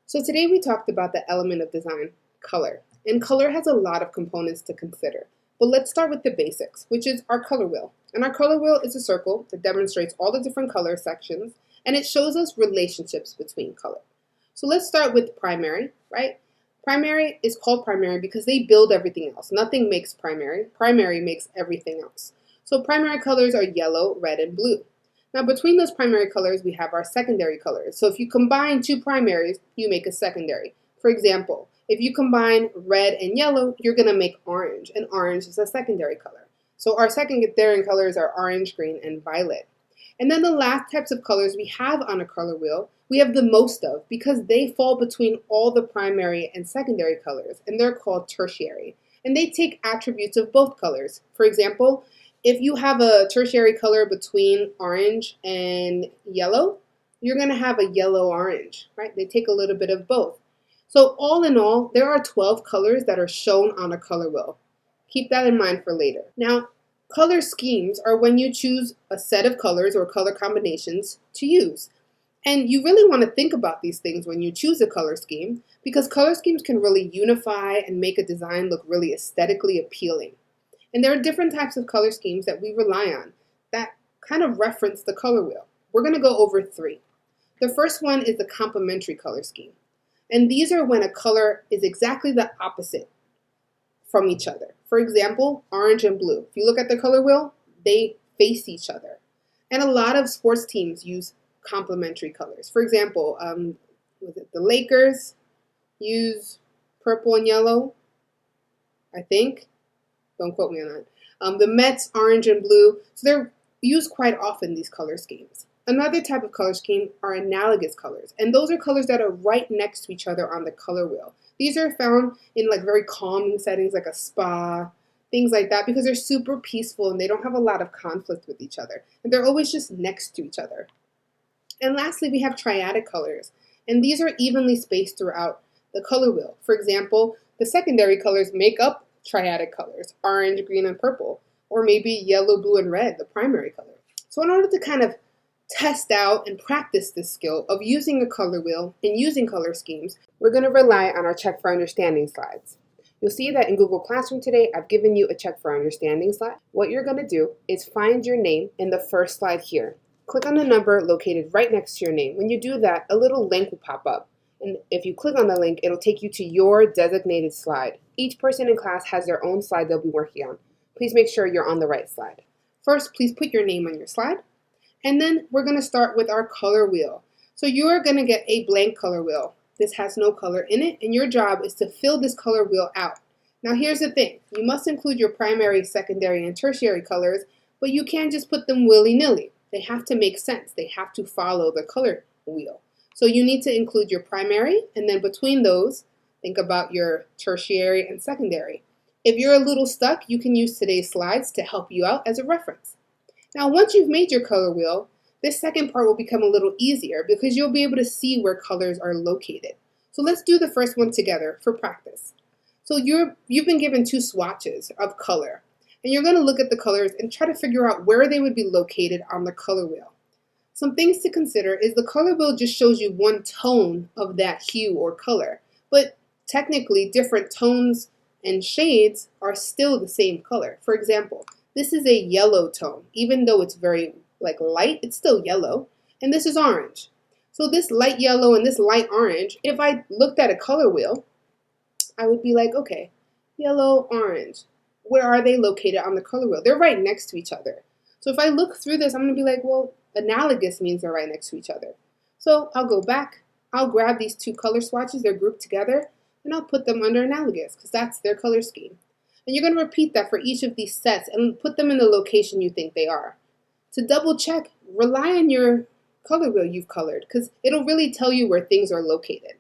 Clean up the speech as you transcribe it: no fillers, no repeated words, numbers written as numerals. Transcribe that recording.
So today we talked about the element of design, color. And color has a lot of components to consider. But let's start with the basics, which is our color wheel. And our color wheel is a circle that demonstrates all the different color sections, and it shows us relationships between color. So let's start with primary, right? Primary is called primary because they build everything else. Nothing makes primary. Primary makes everything else. So primary colors are yellow, red, and blue. Now between those primary colors, we have our secondary colors. So if you combine two primaries, you make a secondary. For example, if you combine red and yellow, you're going to make orange, and orange is a secondary color. So our secondary colors are orange, green, and violet. And then the last types of colors we have on a color wheel, we have the most of because they fall between all the primary and secondary colors, and they're called tertiary. And they take attributes of both colors. For example, if you have a tertiary color between orange and yellow, you're going to have a yellow-orange, right? They take a little bit of both. So all in all, there are 12 colors that are shown on a color wheel. Keep that in mind for later. Now, color schemes are when you choose a set of colors or color combinations to use. And you really want to think about these things when you choose a color scheme because color schemes can really unify and make a design look really aesthetically appealing. And there are different types of color schemes that we rely on that kind of reference the color wheel. We're going to go over three. The first one is the complementary color scheme. And these are when a color is exactly the opposite from each other. For example, orange and blue. If you look at the color wheel, they face each other. And a lot of sports teams use complementary colors. For example, the Lakers use purple and yellow, I think. Don't quote me on that. The Mets, orange and blue. So they're used quite often, these color schemes. Another type of color scheme are analogous colors. And those are colors that are right next to each other on the color wheel. These are found in like very calming settings like a spa, things like that, because they're super peaceful and they don't have a lot of conflict with each other. And they're always just next to each other. And lastly, we have triadic colors. And these are evenly spaced throughout the color wheel. For example, the secondary colors make up triadic colors, orange, green, and purple, or maybe yellow, blue, and red, the primary color. So in order to kind of test out and practice this skill of using a color wheel and using color schemes, we're going to rely on our Check for Understanding slides. You'll see that in Google Classroom today, I've given you a Check for Understanding slide. What you're going to do is find your name in the first slide here. Click on the number located right next to your name. When you do that, a little link will pop up. And if you click on the link, it'll take you to your designated slide. Each person in class has their own slide they'll be working on. Please make sure you're on the right slide. First, please put your name on your slide. And then we're going to start with our color wheel. So you're going to get a blank color wheel. This has no color in it, and your job is to fill this color wheel out. Now here's the thing. You must include your primary, secondary, and tertiary colors, but you can't just put them willy-nilly. They have to make sense. They have to follow the color wheel. So you need to include your primary, and then between those, think about your tertiary and secondary. If you're a little stuck, you can use today's slides to help you out as a reference. Now, once you've made your color wheel, this second part will become a little easier because you'll be able to see where colors are located. So let's do the first one together for practice. So you've been given two swatches of color, and you're going to look at the colors and try to figure out where they would be located on the color wheel. Some things to consider is the color wheel just shows you one tone of that hue or color, but technically different tones and shades are still the same color. For example, this is a yellow tone. Even though it's very light, it's still yellow. And this is orange. So this light yellow and this light orange, if I looked at a color wheel, I would be like, okay, yellow, orange. Where are they located on the color wheel? They're right next to each other. So if I look through this, I'm going to be like, well, analogous means they're right next to each other. So I'll go back, I'll grab these two color swatches, they're grouped together, and I'll put them under analogous because that's their color scheme. And you're going to repeat that for each of these sets and put them in the location you think they are. To double check, rely on your color wheel you've colored because it'll really tell you where things are located.